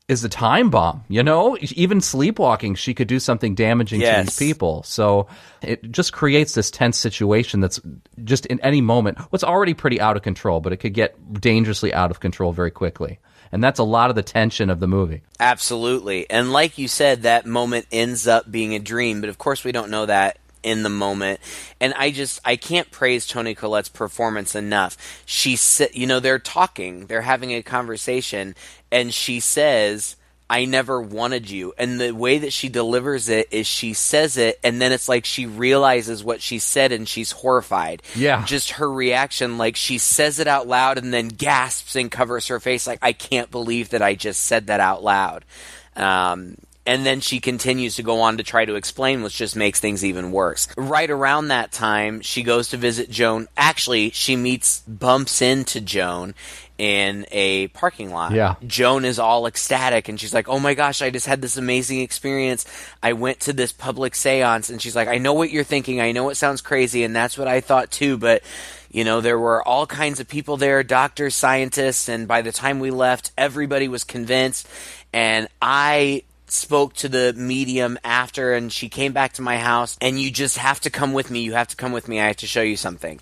[SPEAKER 2] a time bomb, Even sleepwalking, she could do something damaging to these people. So it just creates this tense situation that's just in any moment, what's already pretty out of control, but it could get dangerously out of control very quickly. And that's a lot of the tension of the movie.
[SPEAKER 1] Absolutely. And like you said, that moment ends up being a dream, but of course we don't know that in the moment. And I can't praise Toni Collette's performance enough. She said, they're talking, they're having a conversation, and she says, I never wanted you. And the way that she delivers it is she says it, and then it's like she realizes what she said, and she's horrified.
[SPEAKER 2] Yeah.
[SPEAKER 1] Just her reaction, like she says it out loud and then gasps and covers her face like, I can't believe that I just said that out loud. And then she continues to go on to try to explain, which just makes things even worse. Right around that time, she goes to visit Joan. Actually, she bumps into Joan in a parking lot.
[SPEAKER 2] Yeah.
[SPEAKER 1] Joan is all ecstatic, and she's like, oh my gosh, I just had this amazing experience. I went to this public seance, and she's like, I know what you're thinking. I know it sounds crazy, and that's what I thought too, but there were all kinds of people there, doctors, scientists, and by the time we left, everybody was convinced, and I spoke to the medium after, and she came back to my house, and you just have to come with me. You have to come with me. I have to show you something.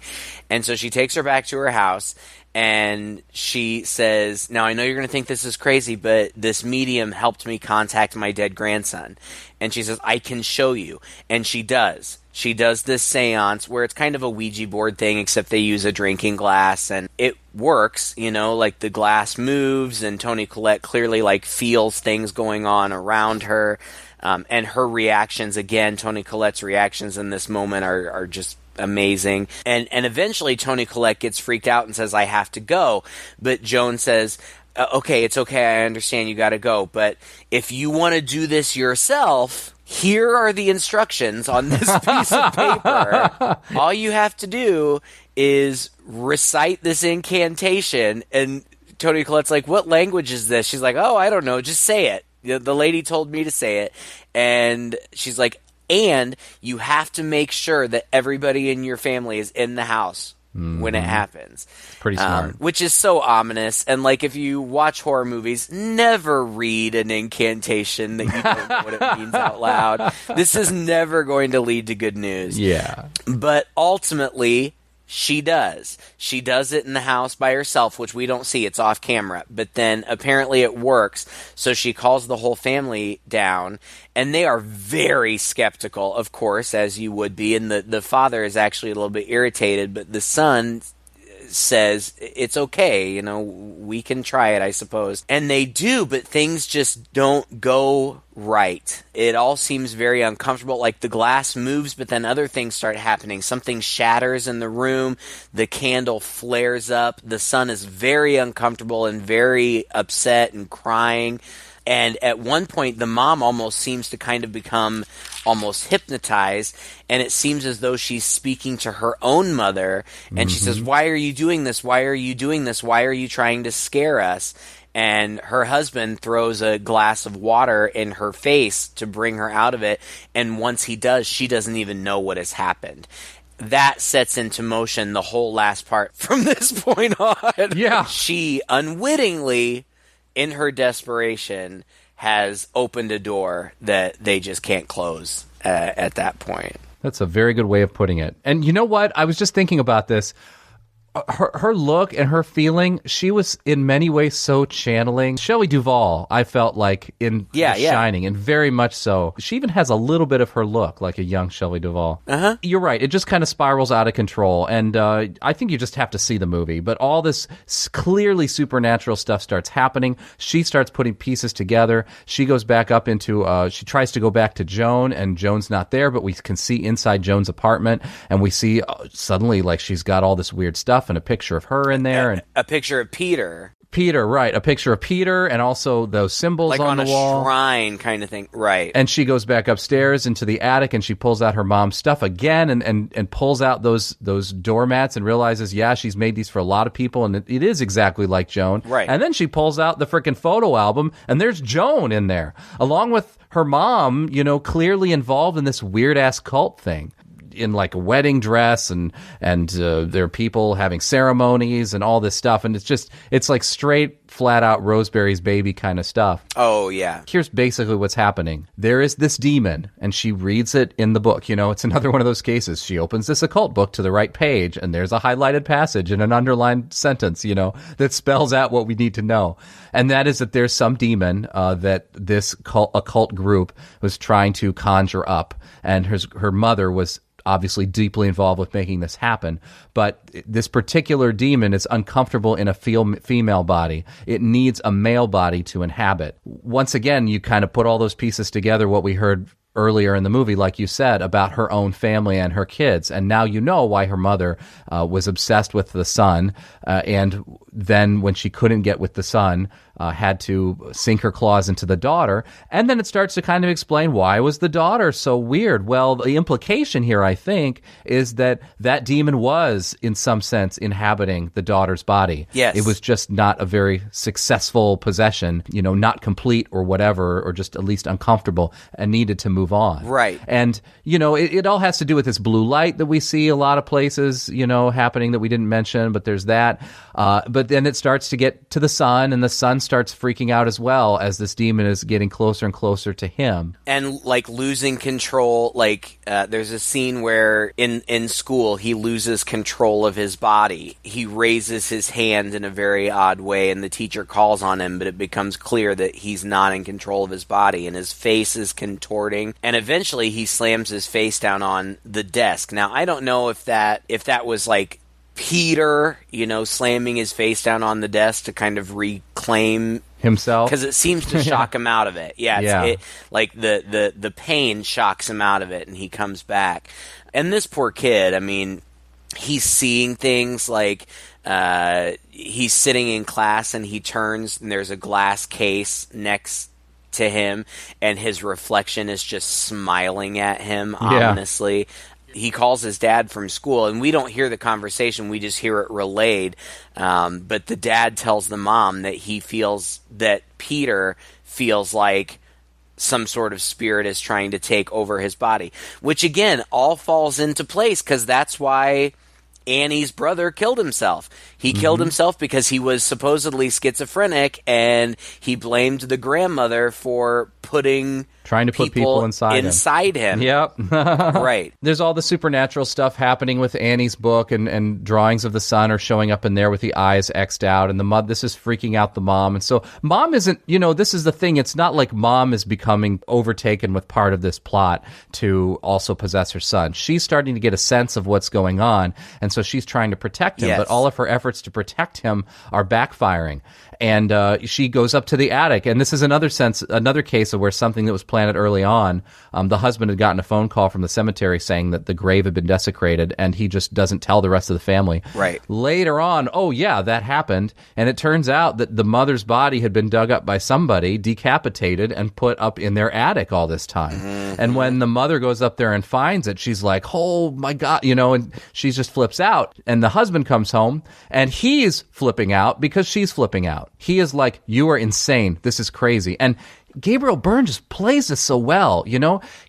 [SPEAKER 1] And so she takes her back to her house, and she says, now I know you're going to think this is crazy, but this medium helped me contact my dead grandson. And she says, I can show you. And she does. She does this seance where it's kind of a Ouija board thing, except they use a drinking glass, and it works, like the glass moves, and Toni Collette clearly feels things going on around her, and her reactions, again, Toni Collette's reactions in this moment are just amazing. And eventually Toni Collette gets freaked out and says, I have to go. But Joan says, okay, it's okay, I understand you gotta go, but if you want to do this yourself, here are the instructions on this piece of paper. All you have to do is recite this incantation. And Toni Collette's like, what language is this? She's like, oh, I don't know, just say it. The lady told me to say it. And she's like, and you have to make sure that everybody in your family is in the house when it happens.
[SPEAKER 2] Pretty smart.
[SPEAKER 1] Which is so ominous. And if you watch horror movies, never read an incantation that you don't know what it means out loud. This is never going to lead to good news.
[SPEAKER 2] Yeah.
[SPEAKER 1] But ultimately, she does. She does it in the house by herself, which we don't see. It's off camera. But then apparently it works. So she calls the whole family down, and they are very skeptical, of course, as you would be. And the father is actually a little bit irritated, but the son says, it's okay, we can try it, I suppose. And they do, but things just don't go right. It all seems very uncomfortable. The glass moves, but then other things start happening. Something shatters in the room. The candle flares up. The son is very uncomfortable and very upset and crying. And at one point, the mom almost seems to kind of become almost hypnotized, and it seems as though she's speaking to her own mother, and she says, why are you doing this? Why are you doing this? Why are you trying to scare us? And her husband throws a glass of water in her face to bring her out of it, and once he does, she doesn't even know what has happened. That sets into motion the whole last part from this point on.
[SPEAKER 2] Yeah.
[SPEAKER 1] She unwittingly, in her desperation, has opened a door that they just can't close at that point.
[SPEAKER 2] That's a very good way of putting it. And you know what? I was just thinking about this. Her look and her feeling, she was in many ways so channeling Shelley Duvall, I felt like, in The Shining, and very much so. She even has a little bit of her look like a young Shelley Duvall. You're right. It just kind of spirals out of control, and I think you just have to see the movie. But all this clearly supernatural stuff starts happening. She starts putting pieces together. She goes back up into, she tries to go back to Joan, and Joan's not there, but we can see inside Joan's apartment, and we see suddenly she's got all this weird stuff, and a picture of her in there, and
[SPEAKER 1] a picture of Peter,
[SPEAKER 2] right, a picture of Peter, and also those symbols on the wall,
[SPEAKER 1] a shrine kind of thing, right?
[SPEAKER 2] And she goes back upstairs into the attic, and she pulls out her mom's stuff again, and pulls out those doormats, and realizes, she's made these for a lot of people, and it is exactly like Joan,
[SPEAKER 1] right?
[SPEAKER 2] And then she pulls out the freaking photo album, and there's Joan in there, along with her mom, clearly involved in this weird ass cult thing, in a wedding dress, and there are people having ceremonies and all this stuff, and it's straight flat out Rosemary's Baby kind of stuff.
[SPEAKER 1] Oh yeah.
[SPEAKER 2] Here's basically what's happening. There is this demon, and she reads it in the book. It's another one of those cases. She opens this occult book to the right page, and there's a highlighted passage and an underlined sentence, that spells out what we need to know. And that is that there's some demon that this occult group was trying to conjure up, and her mother was obviously deeply involved with making this happen. But this particular demon is uncomfortable in a female body. It needs a male body to inhabit. Once again, you kind of put all those pieces together, what we heard earlier in the movie, like you said, about her own family and her kids. And now you know why her mother was obsessed with the son, and then when she couldn't get with the son, had to sink her claws into the daughter. And then it starts to kind of explain, why was the daughter so weird? Well, the implication here, I think, is that that demon was, in some sense, inhabiting the daughter's body.
[SPEAKER 1] Yes.
[SPEAKER 2] It was just not a very successful possession, not complete or whatever, or just at least uncomfortable, and needed to move on.
[SPEAKER 1] Right.
[SPEAKER 2] And, it all has to do with this blue light that we see a lot of places, happening that we didn't mention, but there's that. But then it starts to get to the son, and the son starts freaking out as well as this demon is getting closer and closer to him.
[SPEAKER 1] And, losing control, there's a scene where in school he loses control of his body. He raises his hand in a very odd way, and the teacher calls on him, but it becomes clear that he's not in control of his body, and his face is contorting. And eventually he slams his face down on the desk. Now, I don't know if that was Peter, slamming his face down on the desk to kind of reclaim
[SPEAKER 2] himself,
[SPEAKER 1] because it seems to shock him out of it. The pain shocks him out of it, and he comes back. And this poor kid, he's seeing things like he's sitting in class and he turns and there's a glass case next to him, and his reflection is just smiling at him ominously. He calls his dad from school, and we don't hear the conversation. We just hear it relayed. But the dad tells the mom that he feels that Peter feels like some sort of spirit is trying to take over his body, which, again, all falls into place because that's why Annie's brother killed himself. He killed himself because he was supposedly schizophrenic, and he blamed the grandmother for trying to put people inside him.
[SPEAKER 2] Yep.
[SPEAKER 1] Right.
[SPEAKER 2] There's all the supernatural stuff happening with Annie's book, and drawings of the son are showing up in there with the eyes X'd out, and this is freaking out the mom. And so mom isn't, this is the thing. It's not like mom is becoming overtaken with part of this plot to also possess her son. She's starting to get a sense of what's going on, and so she's trying to protect him,
[SPEAKER 1] Yes.
[SPEAKER 2] but all of her efforts to protect him are backfiring. And she goes up to the attic, and this is another case of where something that was planted early on. The husband had gotten a phone call from the cemetery saying that the grave had been desecrated, and he just doesn't tell the rest of the family.
[SPEAKER 1] Right.
[SPEAKER 2] Later on, that happened, and it turns out that the mother's body had been dug up by somebody, decapitated, and put up in their attic all this time. Mm-hmm. And when the mother goes up there and finds it, she's like, oh my God, and she just flips out. And the husband comes home, and he's flipping out because she's flipping out. He is like, you are insane. This is crazy. And Gabriel Byrne just plays this so well,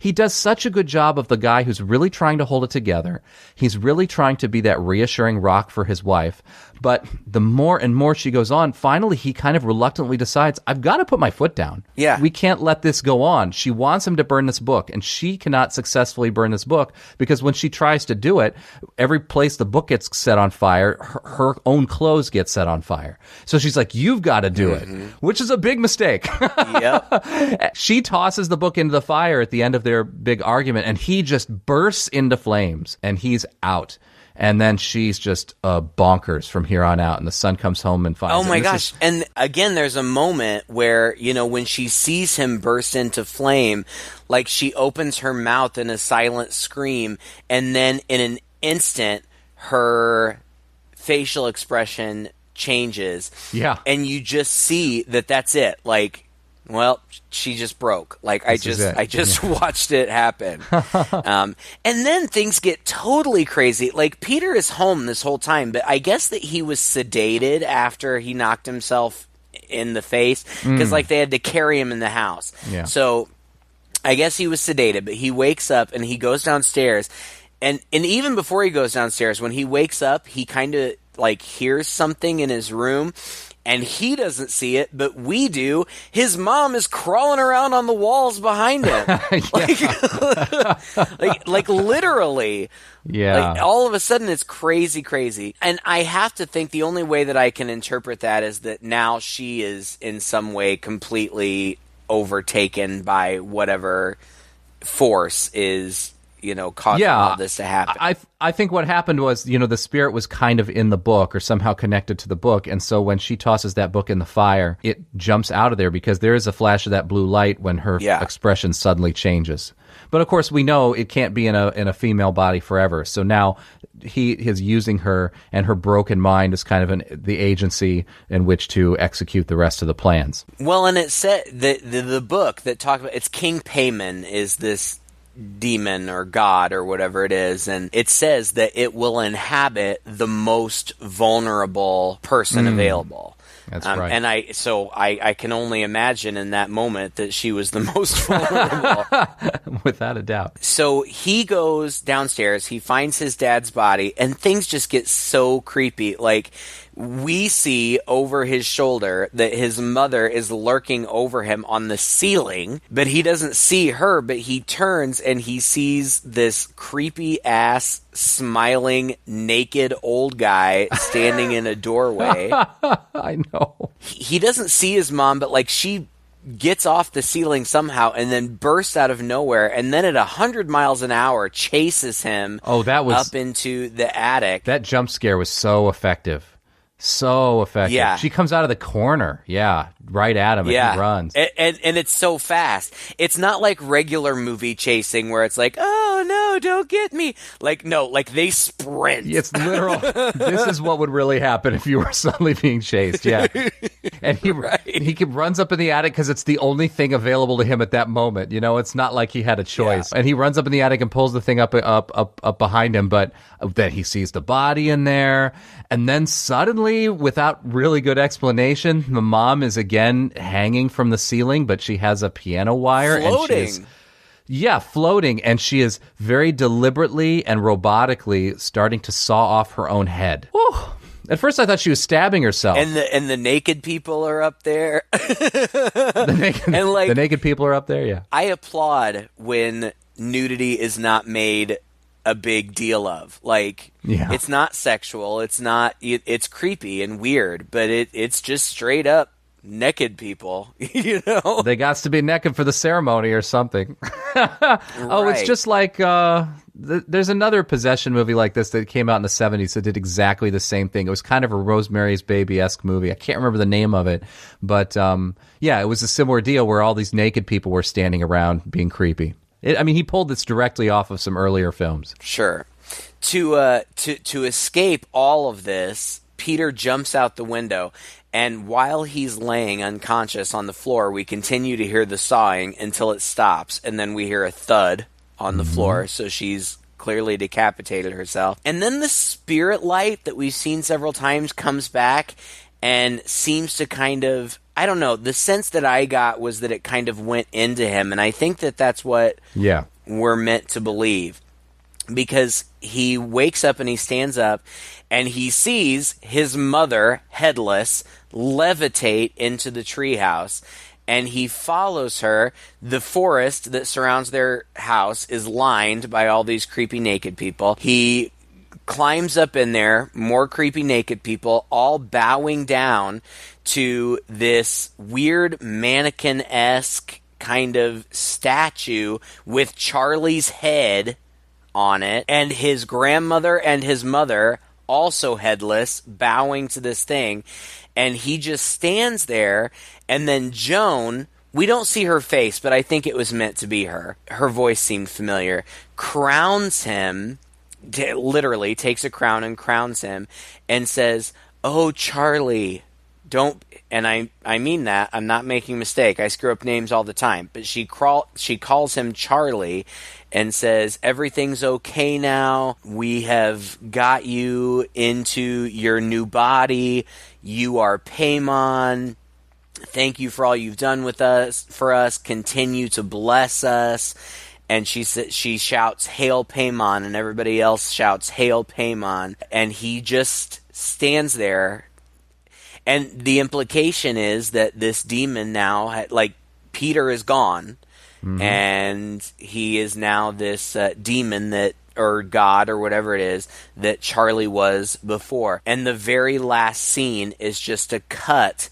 [SPEAKER 2] He does such a good job of the guy who's really trying to hold it together. He's really trying to be that reassuring rock for his wife. But the more and more she goes on, finally he kind of reluctantly decides, I've got to put my foot down.
[SPEAKER 1] Yeah.
[SPEAKER 2] We can't let this go on. She wants him to burn this book, and she cannot successfully burn this book because when she tries to do it, every place the book gets set on fire, her own clothes get set on fire. So she's like, you've got to do it, which is a big mistake.
[SPEAKER 1] Yep.
[SPEAKER 2] She tosses the book into the fire at the end of their big argument, and he just bursts into flames, and he's out. And then she's just bonkers from here on out, and the son comes home and finds
[SPEAKER 1] Oh my gosh. And again, there's a moment where, when she sees him burst into flame, she opens her mouth in a silent scream, and then in an instant, her facial expression changes.
[SPEAKER 2] Yeah.
[SPEAKER 1] And you just see that that's it. Well, she just broke. I just watched it happen. And then things get totally crazy. Peter is home this whole time, but I guess that he was sedated after he knocked himself in the face because they had to carry him in the house.
[SPEAKER 2] Yeah.
[SPEAKER 1] So I guess he was sedated, but he wakes up and he goes downstairs. And even before he goes downstairs, when he wakes up, he kind of hears something in his room. And he doesn't see it, but we do. His mom is crawling around on the walls behind him. Literally.
[SPEAKER 2] Yeah.
[SPEAKER 1] All of a sudden, it's crazy. And I have to think the only way that I can interpret that is that now she is in some way completely overtaken by whatever force is causing all this to happen.
[SPEAKER 2] I think what happened was, the spirit was kind of in the book or somehow connected to the book. And so when she tosses that book in the fire, it jumps out of there because there is a flash of that blue light when her expression suddenly changes. But of course, we know it can't be in a female body forever. So now he is using her and her broken mind as kind of the agency in which to execute the rest of the plans.
[SPEAKER 1] Well, and it said the book that talked about it's King Payman is this demon or god or whatever it is, and it says that it will inhabit the most vulnerable person available.
[SPEAKER 2] That's right.
[SPEAKER 1] And I can only imagine in that moment that she was the most vulnerable.
[SPEAKER 2] Without a doubt.
[SPEAKER 1] So he goes downstairs, he finds his dad's body, and things just get so creepy. Like, we see over his shoulder that his mother is lurking over him on the ceiling, but he doesn't see her, but he turns and he sees this creepy ass smiling naked old guy standing in a doorway.
[SPEAKER 2] I know.
[SPEAKER 1] He doesn't see his mom, but like she gets off the ceiling somehow and then bursts out of nowhere and then at 100 miles an hour chases him up into the attic.
[SPEAKER 2] That jump scare was so effective. So effective.
[SPEAKER 1] Yeah.
[SPEAKER 2] She comes out of the corner. Yeah. Right at him and he runs.
[SPEAKER 1] And it's so fast. It's not like regular movie chasing where it's like, oh no, don't get me. Like, no, like they sprint.
[SPEAKER 2] It's literal. This is what would really happen if you were suddenly being chased. Yeah. And he runs up in the attic because it's the only thing available to him at that moment. It's not like he had a choice. Yeah. And he runs up in the attic and pulls the thing up behind him, but then he sees the body in there. And then suddenly, without really good explanation, the mom is again hanging from the ceiling, but she has a piano wire.
[SPEAKER 1] Floating.
[SPEAKER 2] And floating. And she is very deliberately and robotically starting to saw off her own head. Whew. At first, I thought she was stabbing herself.
[SPEAKER 1] And the naked people are up there.
[SPEAKER 2] The naked people are up there, yeah.
[SPEAKER 1] I applaud when nudity is not made a big deal of. It's not sexual. It's not. It's creepy and weird, but it's just straight up naked people.
[SPEAKER 2] They got to be naked for the ceremony or something. Oh, it's just like there's another possession movie like this that came out in the 70s that did exactly the same thing. It was kind of a Rosemary's Baby-esque movie. I can't remember the name of it, but it was a similar deal where all these naked people were standing around being creepy. He pulled this directly off of some earlier films.
[SPEAKER 1] Sure. To escape all of this, Peter jumps out the window, and while he's laying unconscious on the floor, we continue to hear the sawing until it stops, and then we hear a thud on the floor, so she's clearly decapitated herself. And then the spirit light that we've seen several times comes back and seems to kind of... I don't know. The sense that I got was that it kind of went into him, and I think that that's what we're meant to believe. Because he wakes up and he stands up, and he sees his mother, headless, levitate into the treehouse, and he follows her. The forest that surrounds their house is lined by all these creepy naked people. He climbs up in there, more creepy naked people, all bowing down to this weird mannequin-esque kind of statue with Charlie's head on it, and his grandmother and his mother, also headless, bowing to this thing, and he just stands there, and then Joan, we don't see her face, but I think it was meant to be her. Her voice seemed familiar, crowns him, literally takes a crown and crowns him, and says, "Oh, Charlie, don't," and I mean that, I'm not making a mistake, I screw up names all the time, but she calls him Charlie and says, "Everything's okay now, we have got you into your new body, you are Paimon, thank you for all you've done for us, continue to bless us." And she shouts, "Hail Paimon," and everybody else shouts, "Hail Paimon," and he just stands there. And the implication is that this demon now, Peter is gone, and he is now this demon that, or god, or whatever it is, that Charlie was before. And the very last scene is just a cut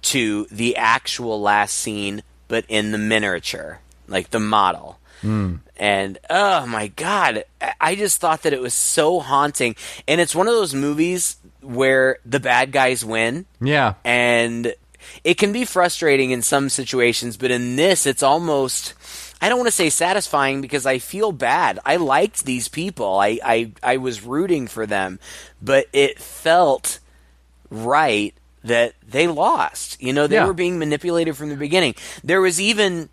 [SPEAKER 1] to the actual last scene, but in the miniature. like the model. And oh my God, I just thought that it was so haunting. And it's one of those movies where the bad guys win.
[SPEAKER 2] Yeah.
[SPEAKER 1] And it can be frustrating in some situations, but in this, it's almost, I don't want to say satisfying because I feel bad. I liked these people. I was rooting for them, but it felt right that they lost. You know, they were being manipulated from the beginning. There was even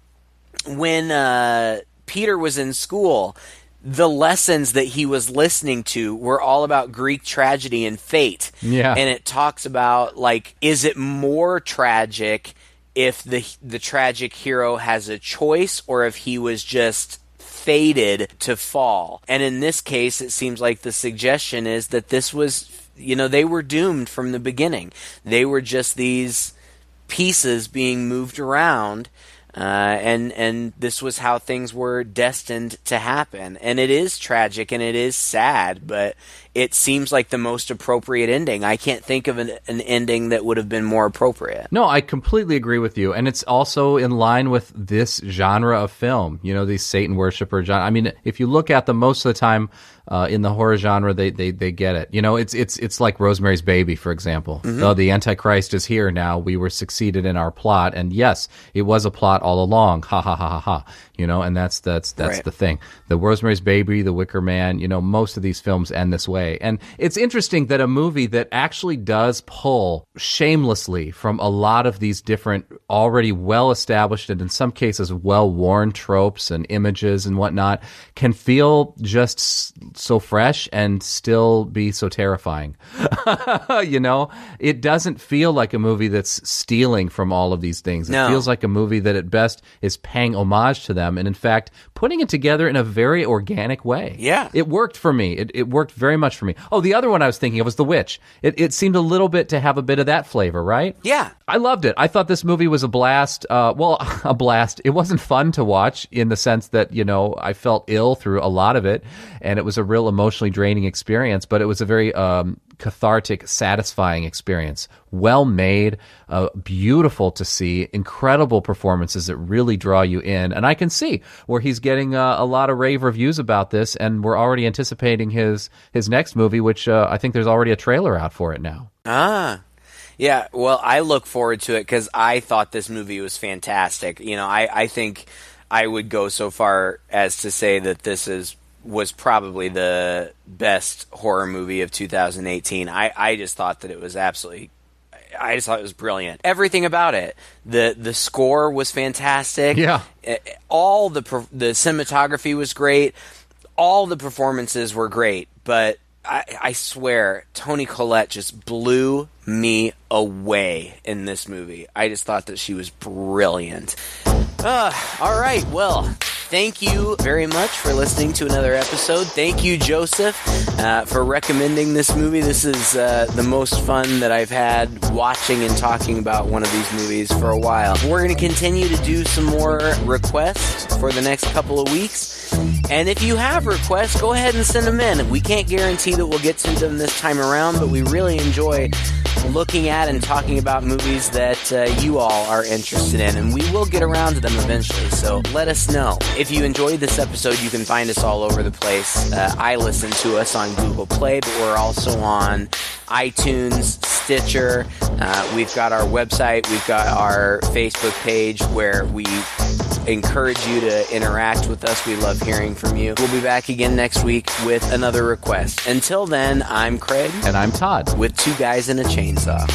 [SPEAKER 1] when Peter was in school, the lessons that he was listening to were all about Greek tragedy and fate.
[SPEAKER 2] Yeah.
[SPEAKER 1] And it talks about, like, is it more tragic if the tragic hero has a choice or if he was just fated to fall? And in this case, it seems like the suggestion is that this was, you know, they were doomed from the beginning. They were just these pieces being moved around. And this was how things were destined to happen. And it is tragic and it is sad, but it seems like the most appropriate ending. I can't think of an ending that would have been more appropriate.
[SPEAKER 2] No, I completely agree with you. And it's also in line with this genre of film, you know, these Satan worshiper genre. I mean, if you look at them most of the time in the horror genre, they get it. You know, it's like Rosemary's Baby, for example. Oh, the Antichrist is here now. We were succeeded in our plot. And yes, it was a plot all along. Ha, ha, ha, ha, ha. You know, and that's right. The thing. The Rosemary's Baby, The Wicker Man, you know, most of these films end this way. And it's interesting that a movie that actually does pull shamelessly from a lot of these different already well-established and in some cases well-worn tropes and images and whatnot can feel just so fresh and still be so terrifying. You know, it doesn't feel like a movie that's stealing from all of these things. It feels like a movie that at best is paying homage to them and in fact putting it together in a very organic way.
[SPEAKER 1] Yeah.
[SPEAKER 2] It worked for me. It worked very much for me. Oh, the other one I was thinking of was The Witch. It seemed a little bit to have a bit of that flavor, right?
[SPEAKER 1] Yeah.
[SPEAKER 2] I loved it. I thought this movie was a blast. A blast. It wasn't fun to watch in the sense that, you know, I felt ill through a lot of it, and it was a real emotionally draining experience, but it was a very cathartic, satisfying experience. Well made, beautiful to see, incredible performances that really draw you in. And I can see where he's getting a lot of rave reviews about this, and we're already anticipating his next movie, which I think there's already a trailer out for it now.
[SPEAKER 1] Yeah, well, I look forward to it because I thought this movie was fantastic. You know, I think I would go so far as to say that this was probably the best horror movie of 2018. I just thought that it was I just thought it was brilliant. Everything about it. The score was fantastic.
[SPEAKER 2] Yeah.
[SPEAKER 1] All the cinematography was great. All the performances were great, but I swear, Toni Collette just blew me away in this movie. I just thought that she was brilliant. All right, well, thank you very much for listening to another episode. Thank you, Joseph, for recommending this movie. This is the most fun that I've had watching and talking about one of these movies for a while. We're going to continue to do some more requests for the next couple of weeks. And if you have requests, go ahead and send them in. We can't guarantee that we'll get to them this time around, but we really enjoy looking at and talking about movies that you all are interested in, and we will get around to them eventually, so let us know. If you enjoyed this episode, you can find us all over the place. I listen to us on Google Play, but we're also on iTunes, Stitcher. We've got our website. We've got our Facebook page where we encourage you to interact with us. We love hearing from you. We'll be back again next week with another request. Until then, I'm Craig.
[SPEAKER 2] And I'm Todd.
[SPEAKER 1] With Two Guys and a Chainsaw.